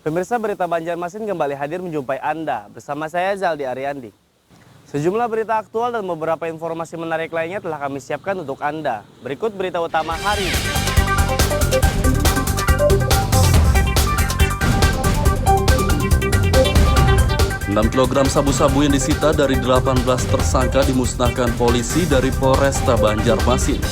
Pemirsa, berita Banjarmasin kembali hadir menjumpai Anda. Bersama saya Zaldi Ariandi. Sejumlah berita aktual dan beberapa informasi menarik lainnya telah kami siapkan untuk Anda. Berikut berita utama hari ini. Enam kilogram sabu-sabu yang disita dari 18 tersangka dimusnahkan polisi dari Polresta Banjarmasin.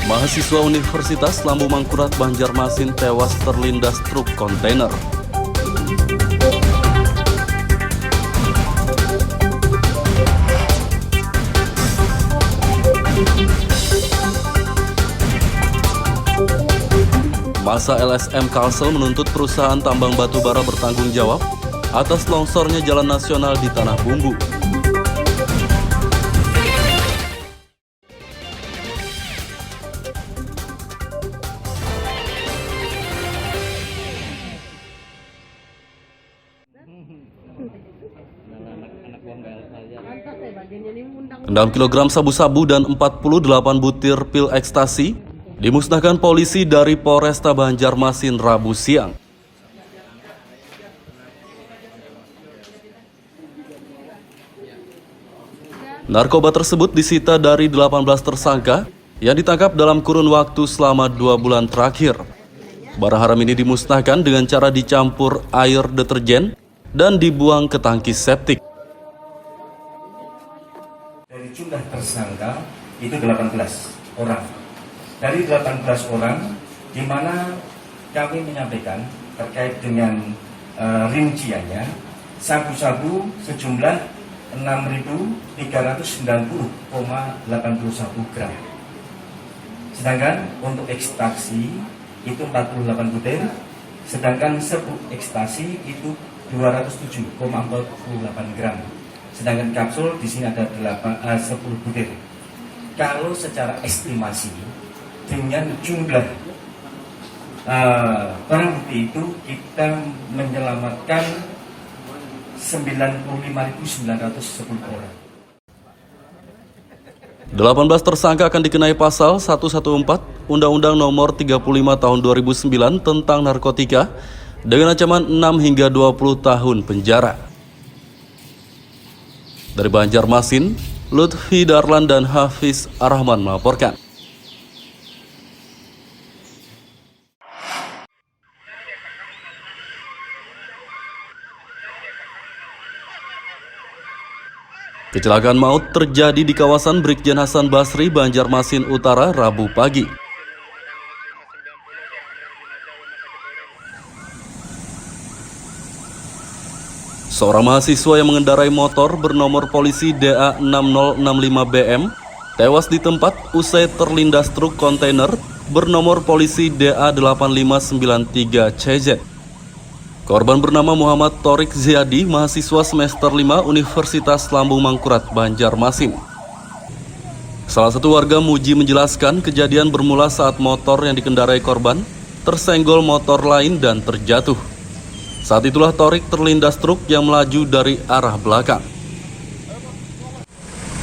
Mahasiswa Universitas Lambu Mangkurat Banjarmasin tewas terlindas truk kontainer. Masa LSM Kalsel menuntut perusahaan tambang batu bara bertanggung jawab atas longsornya jalan nasional di Tanah Bumbu. Enam kilogram sabu-sabu dan 48 butir pil ekstasi dimusnahkan polisi dari Polresta Banjarmasin Rabu siang. Narkoba tersebut disita dari 18 tersangka yang ditangkap dalam kurun waktu selama 2 bulan terakhir. Barang haram ini dimusnahkan dengan cara dicampur air deterjen dan dibuang ke tangki septik. Dari jumlah tersangka itu 18 orang. Dari 18 orang, di mana kami menyampaikan terkait dengan rinciannya, sabu-sabu sejumlah 6.390,81 gram. Sedangkan untuk ekstasi itu 48 butir, sedangkan serbuk ekstasi itu 207,48 gram. Sedangkan kapsul di sini ada 10 butir. Kalau secara estimasi dengan jumlah barang bukti itu kita menyelamatkan 95.910 orang. 18 tersangka akan dikenai pasal 114 Undang-Undang Nomor 35 Tahun 2009 tentang narkotika dengan ancaman 6 hingga 20 tahun penjara. Dari Banjarmasin, Lutfi Darlan dan Hafiz Arrahman melaporkan. Kecelakaan maut terjadi di kawasan Brigjen Hasan Basri, Banjarmasin Utara, Rabu pagi. Seorang mahasiswa yang mengendarai motor bernomor polisi DA6065BM tewas di tempat usai terlindas truk kontainer bernomor polisi DA8593CZ. Korban bernama Muhammad Torik Ziyadi, mahasiswa semester 5 Universitas Lambung Mangkurat, Banjarmasin. Salah satu warga Muji menjelaskan kejadian bermula saat motor yang dikendarai korban tersenggol motor lain dan terjatuh. Saat itulah Torik terlindas truk yang melaju dari arah belakang.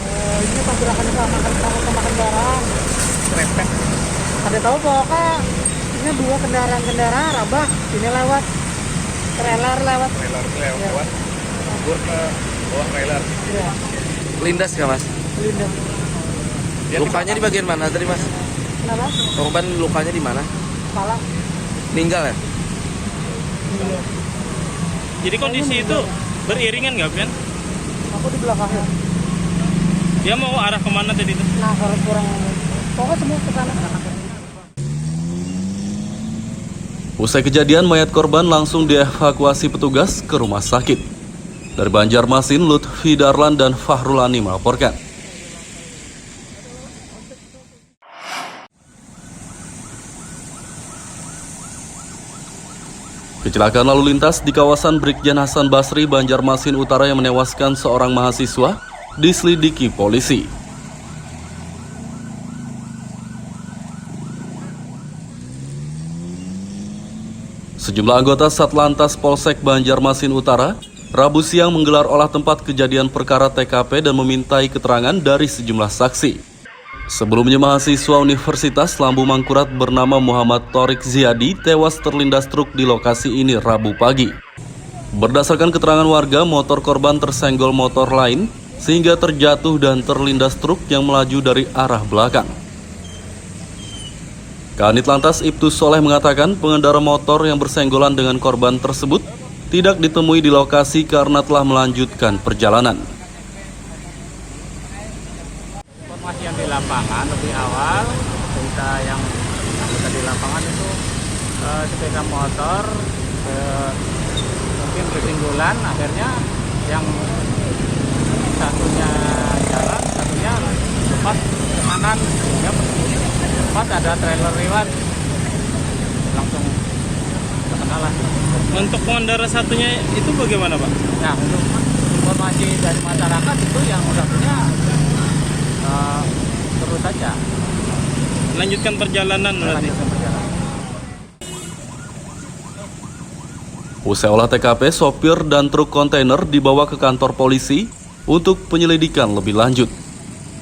Ini tabrakan sama kendaraan. Serempet. Ada tahu pokoknya ini dua kendaraan rabah, ini lewat. Trailer lewat. Kabur ke bawah trailer. Ya. Lindas nggak mas? Lindas. Lukanya di bagian mana tadi mas? Kenapa? Korban lukanya di mana? Kepala. Meninggal ya? Iya. Jadi kondisi itu beriringan nggak, Ben? Aku di belakangnya. Dia mau arah kemana tadi itu? Nah, kalau kurang, pokoknya semua ke sana. Usai kejadian, mayat korban langsung dievakuasi petugas ke rumah sakit. Dari Banjarmasin, Lutfi Darlan dan Fahrulani melaporkan. Kecelakaan lalu lintas di kawasan Brigjen Hasan Basri, Banjarmasin Utara yang menewaskan seorang mahasiswa diselidiki polisi. Sejumlah anggota Satlantas Polsek Banjarmasin Utara Rabu siang menggelar olah tempat kejadian perkara TKP dan memintai keterangan dari sejumlah saksi. Sebelumnya mahasiswa Universitas Lambung Mangkurat bernama Muhammad Thorik Ziadi tewas terlindas truk di lokasi ini Rabu pagi. Berdasarkan keterangan warga, motor korban tersenggol motor lain sehingga terjatuh dan terlindas truk yang melaju dari arah belakang. Kanit Lantas Ibtu Soleh mengatakan pengendara motor yang bersenggolan dengan korban tersebut tidak ditemui di lokasi karena telah melanjutkan perjalanan. Informasi yang di lapangan lebih awal, berita yang anggota di lapangan itu sepeda motor mungkin bersenggolan, akhirnya yang satunya jalan, satunya lepas ke kanan, ya, pas ada trailer lewat langsung terkenalan. Untuk pengendara satunya itu bagaimana, Pak? Nah, untuk informasi dari masyarakat itu yang satunya terus saja Lanjutkan perjalanan berarti. Usai olah TKP, sopir dan truk kontainer dibawa ke kantor polisi untuk penyelidikan lebih lanjut.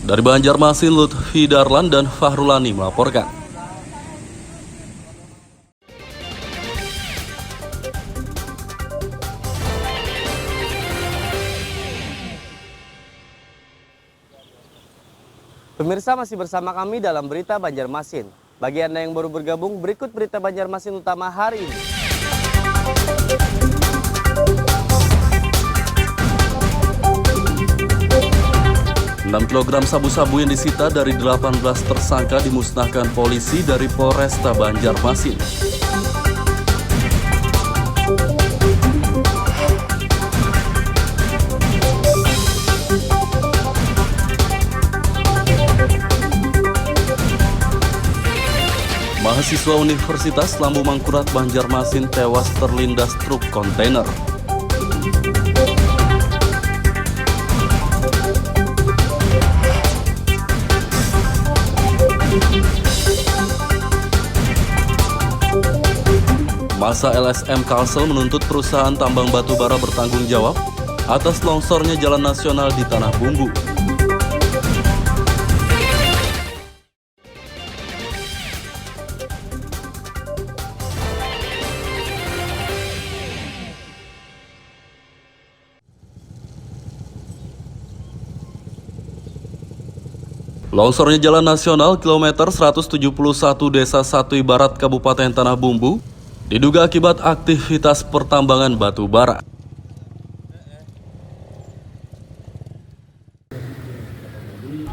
Dari Banjarmasin, Lutfi Darlan dan Fahrulani melaporkan. Pemirsa, masih bersama kami dalam Berita Banjarmasin. Bagi Anda yang baru bergabung, berikut Berita Banjarmasin utama hari ini. 6 kg sabu-sabu yang disita dari 18 tersangka dimusnahkan polisi dari Polresta Banjarmasin. Mahasiswa Universitas Lambung Mangkurat Banjarmasin tewas terlindas truk kontainer. Masa LSM Kalsel menuntut perusahaan tambang batu bara bertanggung jawab atas longsornya jalan nasional di Tanah Bumbu. Longsornya jalan nasional kilometer 171 Desa Satui Barat Kabupaten Tanah Bumbu diduga akibat aktivitas pertambangan batu bara.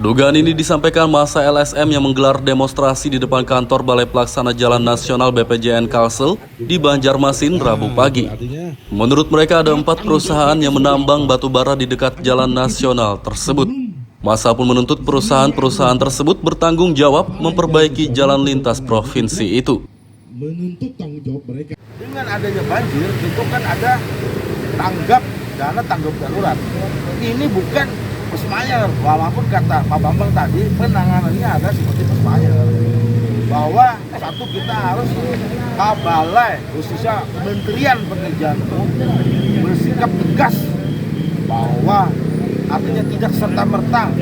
Dugaan ini disampaikan massa LSM yang menggelar demonstrasi di depan kantor Balai Pelaksana Jalan Nasional BPJN Kalsel di Banjarmasin Rabu pagi. Menurut mereka ada 4 perusahaan yang menambang batu bara di dekat jalan nasional tersebut. Massa pun menuntut perusahaan-perusahaan tersebut bertanggung jawab memperbaiki jalan lintas provinsi itu. Menuntut tanggung jawab mereka. Dengan adanya banjir itu kan ada dana tanggap darurat. Ini bukan Pesmayer, walaupun kata Pak Bambang tadi penanganannya ada seperti Pesmayer. Bahwa satu kita harus Balai, khususnya Kementerian Pekerjaan Umum bersikap tegas bahwa artinya tidak serta-merta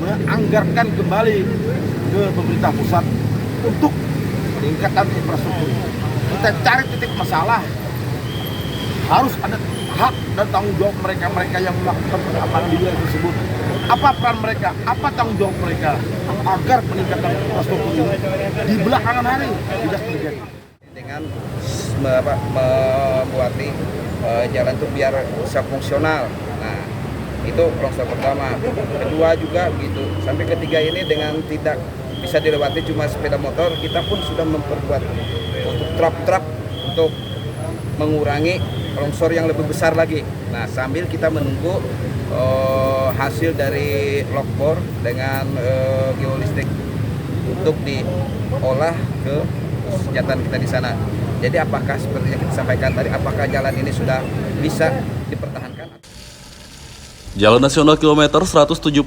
menganggarkan kembali ke pemerintah pusat untuk peningkatan infrastruktur. Kita cari titik masalah, harus ada hak dan tanggung jawab mereka yang melakukan pengambilan tersebut. Apa peran mereka, apa tanggung jawab mereka agar peningkatan infrastruktur ini di belakangan hari tidak terjadi. Dengan membuat jalan itu biar bisa fungsional. Nah, itu longsor pertama. Kedua juga begitu. Sampai ketiga ini dengan tidak bisa dilewati cuma sepeda motor, kita pun sudah memperbuat untuk truk-truk untuk mengurangi longsor yang lebih besar lagi. Nah, sambil kita menunggu hasil dari logbor dengan geolistik untuk diolah ke senjatan kita di sana. Jadi apakah seperti yang kita sampaikan tadi, apakah jalan ini sudah bisa dipertahankan? Jalan nasional kilometer 171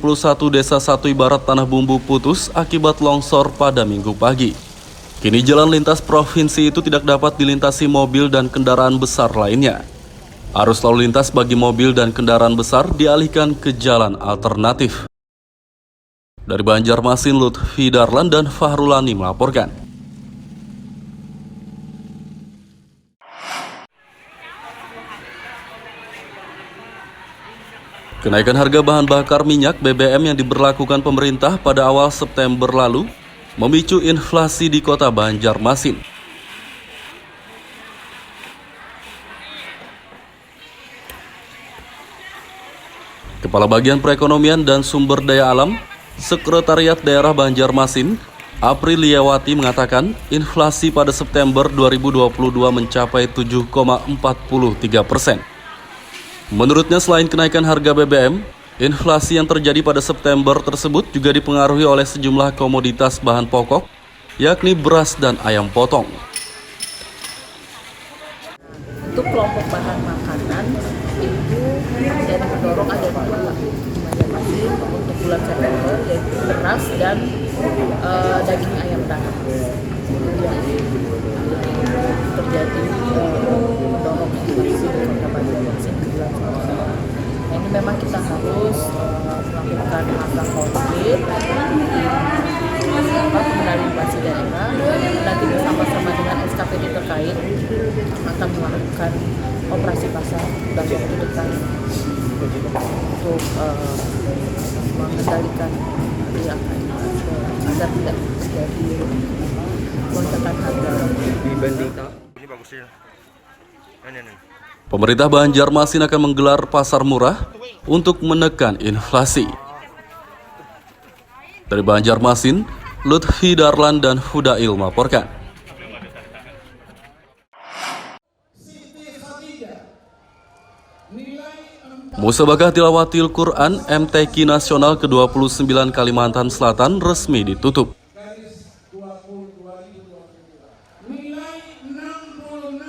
Desa Satui Barat Tanah Bumbu putus akibat longsor pada Minggu pagi. Kini jalan lintas provinsi itu tidak dapat dilintasi mobil dan kendaraan besar lainnya. Arus lalu lintas bagi mobil dan kendaraan besar dialihkan ke jalan alternatif. Dari Banjarmasin, Lutfi Darlan dan Fahrulani melaporkan. Kenaikan harga bahan bakar minyak BBM yang diberlakukan pemerintah pada awal September lalu memicu inflasi di kota Banjarmasin. Kepala Bagian Perekonomian dan Sumber Daya Alam, Sekretariat Daerah Banjarmasin, Apriliawati mengatakan inflasi pada September 2022 mencapai 7,43%. Menurutnya, selain kenaikan harga BBM, inflasi yang terjadi pada September tersebut juga dipengaruhi oleh sejumlah komoditas bahan pokok, yakni beras dan ayam potong. Untuk kelompok bahan makanan itu jadi mendorong ada dua Banjarmasin untuk bulan September, yaitu beras dan daging ayam tanah yang terjadi mendorong inflasi di kota Banjarmasin di bulan September. Nah, ini memang kita harus melakukan langkah konkret pengendalian inflasi daerah. Nanti bersama-sama dengan SKPD terkait akan melakukan operasi pasar dalam waktu dekat untuk mengendalikan angka agar tidak terjadi lonjakan harga. Pemerintah Banjarmasin akan menggelar pasar murah untuk menekan inflasi. Dari Banjarmasin, Lutfi Darlan dan Hudail melaporkan. Musabaqah Tilawatil Quran MTQ Nasional ke-29 Kalimantan Selatan resmi ditutup.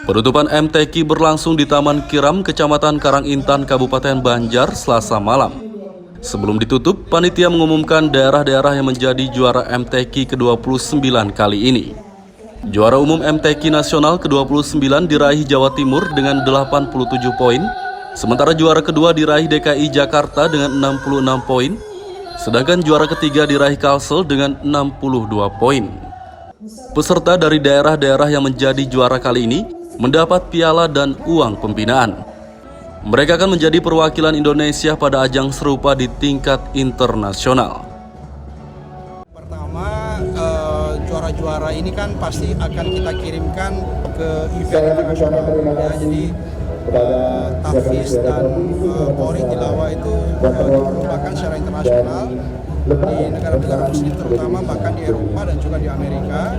Penutupan MTQ berlangsung di Taman Kiram, Kecamatan Karangintan, Kabupaten Banjar, Selasa malam. Sebelum ditutup, panitia mengumumkan daerah-daerah yang menjadi juara MTQ ke-29 kali ini. Juara umum MTQ Nasional ke-29 diraih Jawa Timur dengan 87 poin, sementara juara kedua diraih DKI Jakarta dengan 66 poin, sedangkan juara ketiga diraih Kalsel dengan 62 poin. Peserta dari daerah-daerah yang menjadi juara kali ini mendapat piala dan uang pembinaan. Mereka akan menjadi perwakilan Indonesia pada ajang serupa di tingkat internasional. Pertama, juara-juara ini kan pasti akan kita kirimkan ke event internasional. Ya, jadi Tahfiz dan Qori Tilawah itu diperlukan secara internasional di negara-negara muslim, terutama bahkan di Eropa dan juga di Amerika.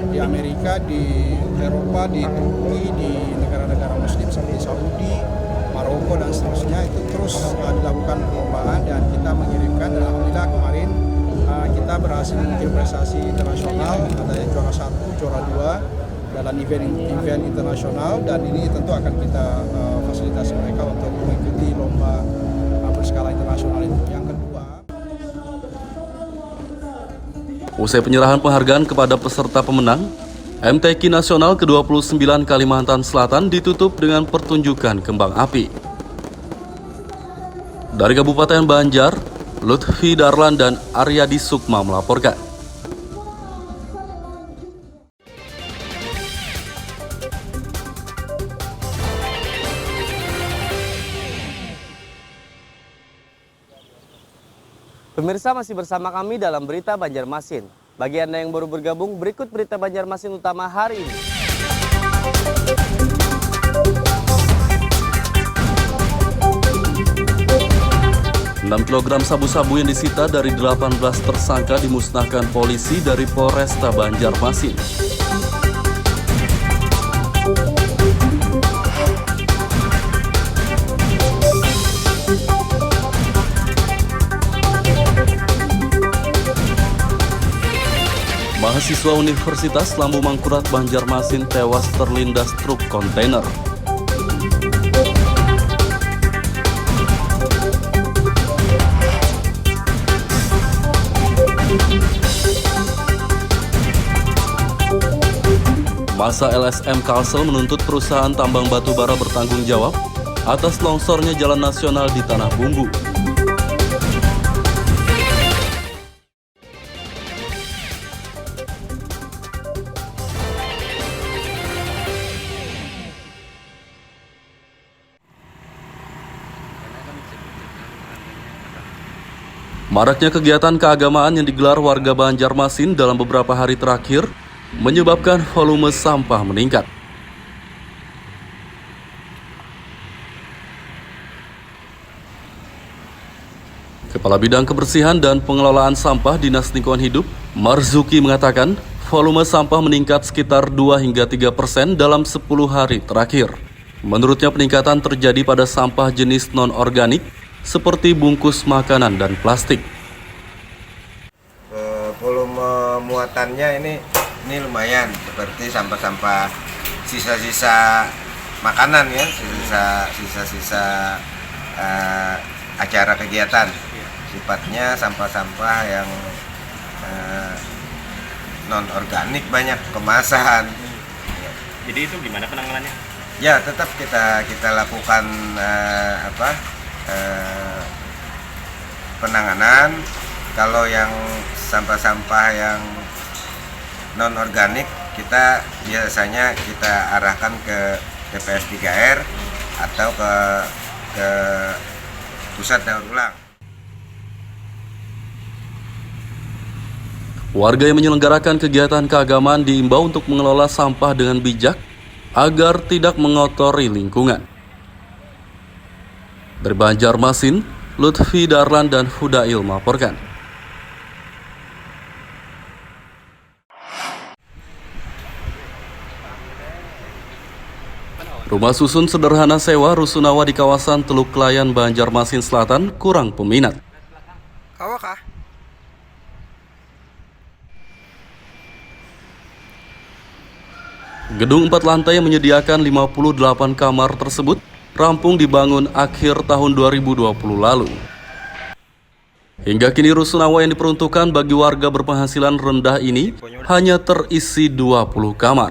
Di Amerika, di Eropa, di Turki, di negara-negara muslim seperti Saudi, Maroko dan seterusnya itu terus dilakukan perlombaan dan kita mengirimkan, dan alhamdulillah kemarin kita berhasil mengukir prestasi internasional, adanya juara 1, juara 2 dalam event internasional, dan ini tentu akan kita fasilitasi mereka untuk mengikuti lomba berskala internasional itu. Yang kedua, usai penyerahan penghargaan kepada peserta pemenang, MTQ Nasional ke-29 Kalimantan Selatan ditutup dengan pertunjukan kembang api. Dari Kabupaten Banjar, Lutfi Darlan dan Aryadi Sukma melaporkan. Pemirsa, masih bersama kami dalam Berita Banjarmasin. Bagi Anda yang baru bergabung, berikut Berita Banjarmasin utama hari ini. 6 kg sabu-sabu yang disita dari 18 tersangka dimusnahkan polisi dari Polresta Banjarmasin. Mahasiswa Universitas Lambung Mangkurat Banjarmasin tewas terlindas truk kontainer. Masa LSM Kalsel menuntut perusahaan tambang batubara bertanggung jawab atas longsornya jalan nasional di Tanah Bumbu. Maraknya kegiatan keagamaan yang digelar warga Banjarmasin dalam beberapa hari terakhir menyebabkan volume sampah meningkat. Kepala Bidang Kebersihan dan Pengelolaan Sampah Dinas Lingkungan Hidup, Marzuki mengatakan, volume sampah meningkat sekitar 2 hingga 3% dalam 10 hari terakhir. Menurutnya peningkatan terjadi pada sampah jenis non-organik seperti bungkus makanan dan plastik. Volume muatannya ini lumayan, seperti sampah-sampah sisa-sisa makanan ya, sisa-sisa acara kegiatan. Sifatnya sampah-sampah yang non-organik, banyak kemasan. Jadi itu gimana penanganannya? Ya, tetap kita lakukan penanganan. Kalau yang sampah-sampah yang non-organik, kita biasanya kita arahkan ke TPS 3R atau ke pusat daur ulang. Warga yang menyelenggarakan kegiatan keagamaan diimbau untuk mengelola sampah dengan bijak agar tidak mengotori lingkungan. Dari Banjarmasin, Lutfi Darlan dan Hudail melaporkan. Rumah susun sederhana sewa rusunawa di kawasan Teluk Klayan, Banjarmasin Selatan kurang peminat. Gedung 4 lantai yang menyediakan 58 kamar tersebut rampung dibangun akhir tahun 2020 lalu. Hingga kini rusunawa yang diperuntukkan bagi warga berpenghasilan rendah ini hanya terisi 20 kamar.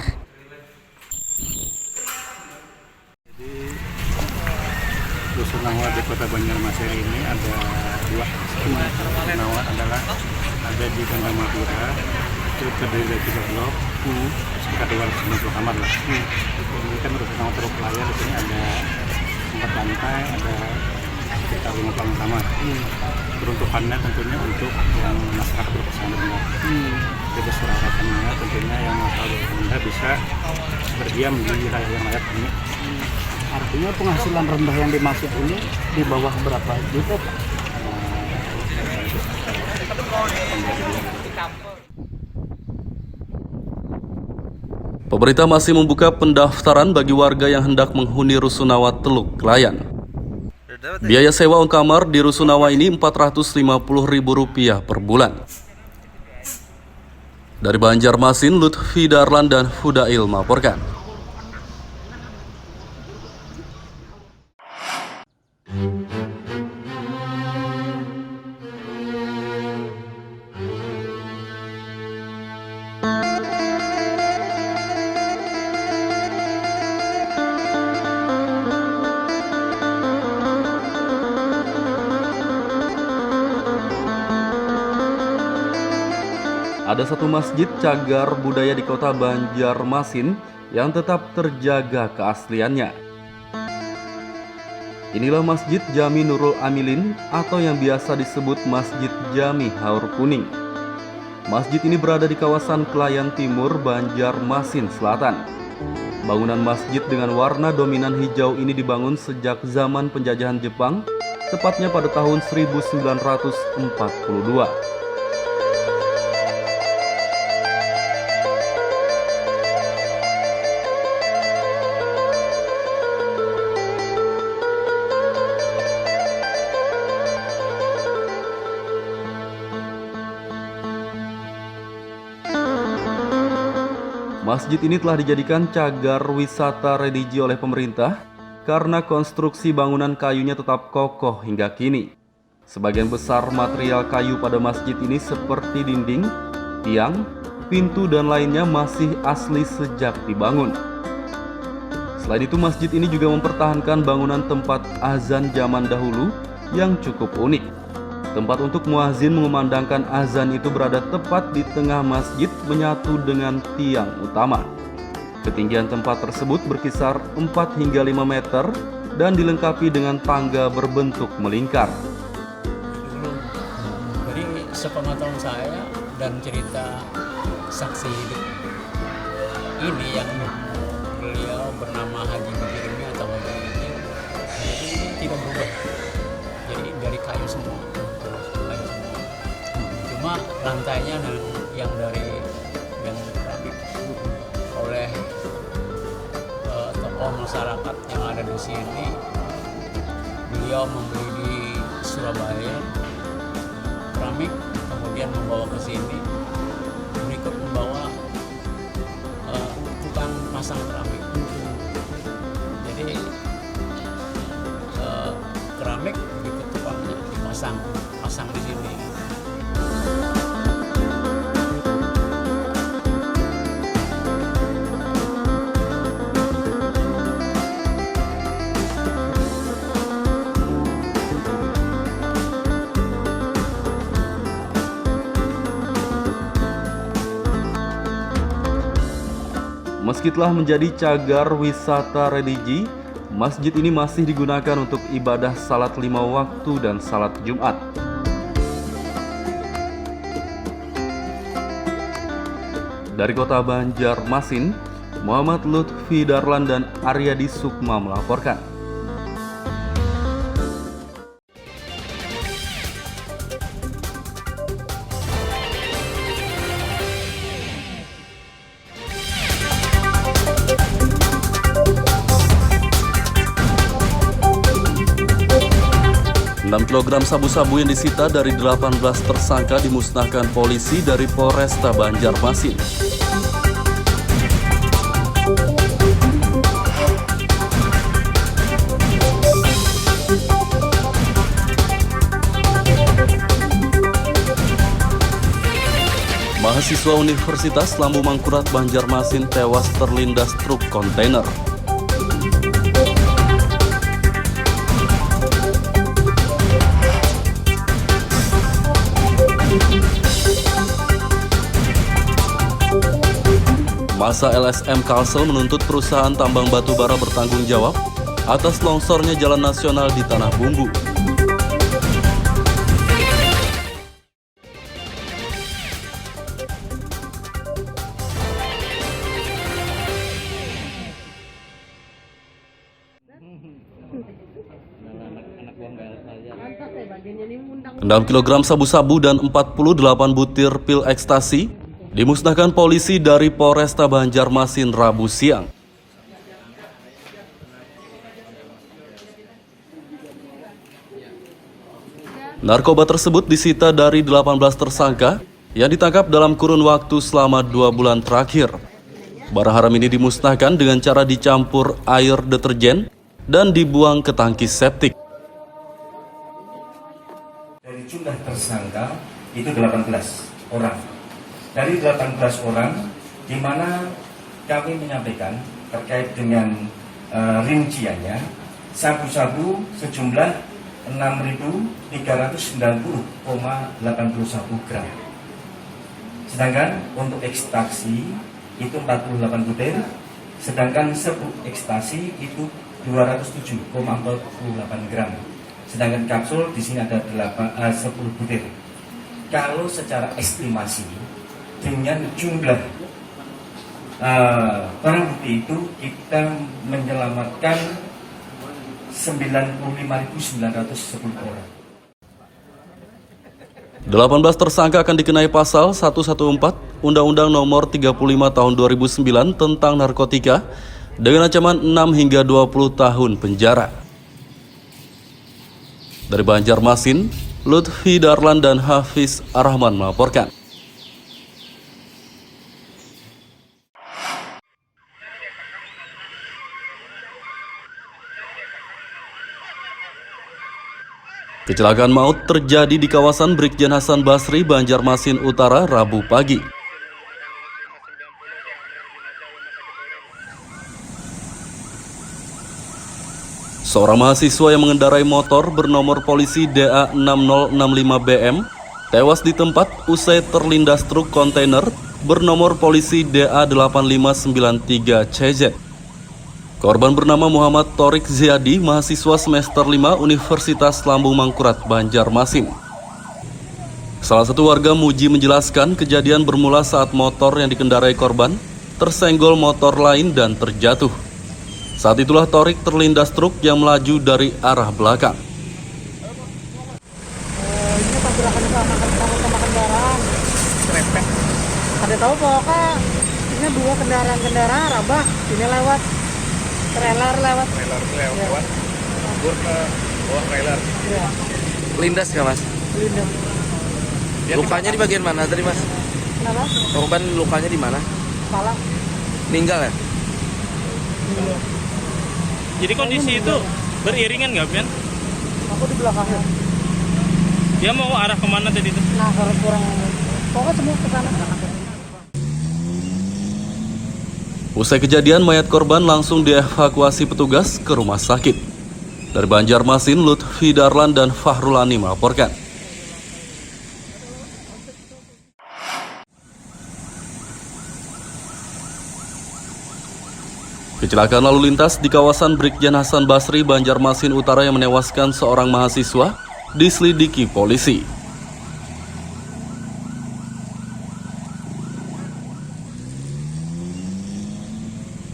Rusunawa di Kota Banjarmasin ini ada 2 rusunawa, adalah ada di Ganda Madura, itu terdiri dari 3 blok, sekitar 290 kamar lah. Ini kan rusunawa Teluk Klayan, di sini ada 4 lantai, ada sekitar 50 kamar. Peruntukannya tentunya untuk yang masyarakat berpenghasilan rendah. Jadi harapannya tentunya yang masyarakat rendah bisa berdiam di wilayah yang layak ini. Artinya penghasilan rendah yang dimaksud ini di bawah berapa juta, Pak? Pemerintah masih membuka pendaftaran bagi warga yang hendak menghuni rusunawa Teluk Klayan. Biaya sewa kamar di rusunawa ini Rp450.000 per bulan. Dari Banjarmasin, Lutfi Darlan dan Hudail melaporkan. Ada satu masjid cagar budaya di kota Banjarmasin yang tetap terjaga keasliannya. Inilah Masjid Jami Nurul Amilin atau yang biasa disebut Masjid Jami Haur Kuning. Masjid ini berada di kawasan Klayan Timur, Banjarmasin Selatan. Bangunan masjid dengan warna dominan hijau ini dibangun sejak zaman penjajahan Jepang, tepatnya pada tahun 1942. Masjid ini telah dijadikan cagar wisata religi oleh pemerintah karena konstruksi bangunan kayunya tetap kokoh hingga kini. Sebagian besar material kayu pada masjid ini seperti dinding, tiang, pintu dan lainnya masih asli sejak dibangun. Selain itu, masjid ini juga mempertahankan bangunan tempat azan zaman dahulu yang cukup unik. Tempat untuk muazin mengumandangkan azan itu berada tepat di tengah masjid menyatu dengan tiang utama. Ketinggian tempat tersebut berkisar 4 hingga 5 meter dan dilengkapi dengan tangga berbentuk melingkar. Jadi sepengetahuan saya dan cerita saksi hidup ini yang beliau bernama Haji Mujirmi atau Haji Mujir, jadi tidak berubah. Jadi dari kayu semua. Cuma lantainya yang dari yang keramik oleh tokoh masyarakat yang ada di sini. Beliau membeli di Surabaya keramik, kemudian membawa ke sini, berikut membawa tukang pasang keramik. Jadi keramik begitu tukangnya pasang di sini. Meski telah menjadi cagar wisata religi, masjid ini masih digunakan untuk ibadah salat 5 waktu dan salat Jumat. Dari kota Banjarmasin, Muhammad Lutfi Darlan dan Aryadi Sukma melaporkan. Enam kilogram sabu-sabu yang disita dari 18 tersangka dimusnahkan polisi dari Polresta Banjarmasin. Mahasiswa Universitas Lambung Mangkurat Banjarmasin tewas terlindas truk kontainer. Masa LSM Kalsel menuntut perusahaan tambang batubara bertanggung jawab atas longsornya jalan nasional di Tanah Bumbu. Enam kilogram sabu-sabu dan 48 butir pil ekstasi dimusnahkan polisi dari Polresta Banjarmasin Rabu siang. Narkoba tersebut disita dari 18 tersangka yang ditangkap dalam kurun waktu selama 2 bulan terakhir. Barang haram ini dimusnahkan dengan cara dicampur air deterjen dan dibuang ke tangki septik. Dari jumlah tersangka itu 18 orang. Dari 18 orang, di mana kami menyampaikan terkait dengan rinciannya, sabu-sabu sejumlah 6.390,81 gram. Sedangkan untuk ekstasi itu 48 butir, sedangkan serbuk ekstasi itu 207,48 gram. Sedangkan kapsul di sini ada 10 butir. Kalau secara estimasi dengan jumlah barang bukti itu kita menyelamatkan 95.910 orang. 18 tersangka akan dikenai pasal 114 Undang-Undang Nomor 35 Tahun 2009 tentang narkotika dengan ancaman 6 hingga 20 tahun penjara. Dari Banjarmasin, Lutfi Darlan dan Hafiz Arrahman melaporkan. Kecelakaan maut terjadi di kawasan Brigjen Hasan Basri, Banjarmasin Utara, Rabu pagi. Seorang mahasiswa yang mengendarai motor bernomor polisi DA6065BM tewas di tempat usai terlindas truk kontainer bernomor polisi DA8593CZ. Korban bernama Muhammad Thorik Ziadi, mahasiswa semester 5 Universitas Lambung Mangkurat, Banjarmasin. Salah satu warga Muji menjelaskan kejadian bermula saat motor yang dikendarai korban tersenggol motor lain dan terjatuh. Saat itulah Thorik terlindas truk yang melaju dari arah belakang. Ini tabrakan sama kendaraan. Serempet. Ada tahu pokoknya ini dua kendaraan rabah. Ini lewat trailer lewat. Kabur ke bawah trailer. Ya. Lindas nggak mas? Lindas. Lukanya di bagian mana tadi mas? Kenapa? Korban lukanya di mana? Kepala. Meninggal ya? Jadi kondisi itu beriringan nggak, Pian? Aku di belakangnya. Dia mau arah kemana tadi itu? Nah, kurang. Pokoknya semua ke sana. Usai kejadian, mayat korban langsung dievakuasi petugas ke rumah sakit. Dari Banjarmasin, Lutfi Darlan dan Fahrulani melaporkan. Kecelakaan lalu lintas di kawasan Brigjen Hasan Basri, Banjarmasin Utara yang menewaskan seorang mahasiswa diselidiki polisi.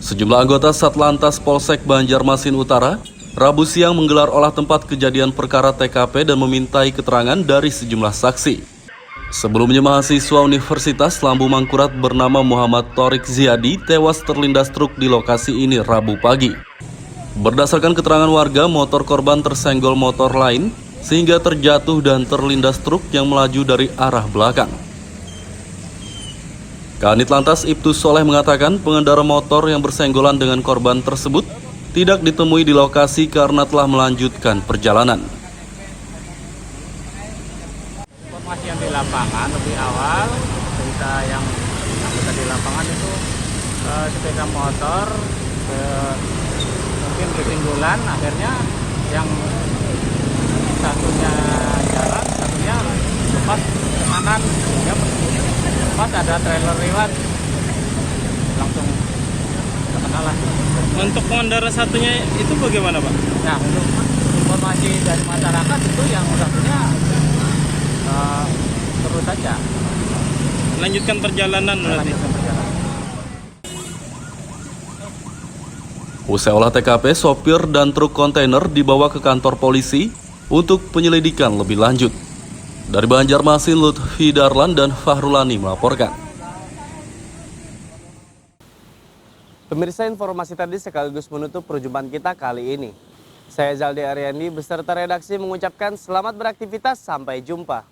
Sejumlah anggota Satlantas Polsek Banjarmasin Utara Rabu siang menggelar olah tempat kejadian perkara TKP dan memintai keterangan dari sejumlah saksi. Sebelumnya mahasiswa Universitas Lambung Mangkurat bernama Muhammad Thorik Ziadi tewas terlindas truk di lokasi ini Rabu pagi. Berdasarkan keterangan warga, motor korban tersenggol motor lain sehingga terjatuh dan terlindas truk yang melaju dari arah belakang. Kanit Lantas Ibtus Soleh mengatakan pengendara motor yang bersenggolan dengan korban tersebut tidak ditemui di lokasi karena telah melanjutkan perjalanan. Informasi yang di lapangan lebih awal, berita yang kita di lapangan itu sepeda motor mungkin ketinggalan, akhirnya yang satunya jalan, satunya lepas ke kanan, ya, pas ada trailer lewat langsung terkenalah. Untuk pengendara satunya itu bagaimana, Pak? Nah, untuk informasi dari masyarakat itu yang satunya terus saja Lanjutkan perjalanan berarti. Usai olah TKP, sopir dan truk kontainer dibawa ke kantor polisi untuk penyelidikan lebih lanjut. Dari Banjarmasin, Lutfi Darlan dan Fahrulani melaporkan. Pemirsa, informasi tadi sekaligus menutup perjumpaan kita kali ini. Saya Zaldi Aryandi beserta redaksi mengucapkan selamat beraktivitas, sampai jumpa.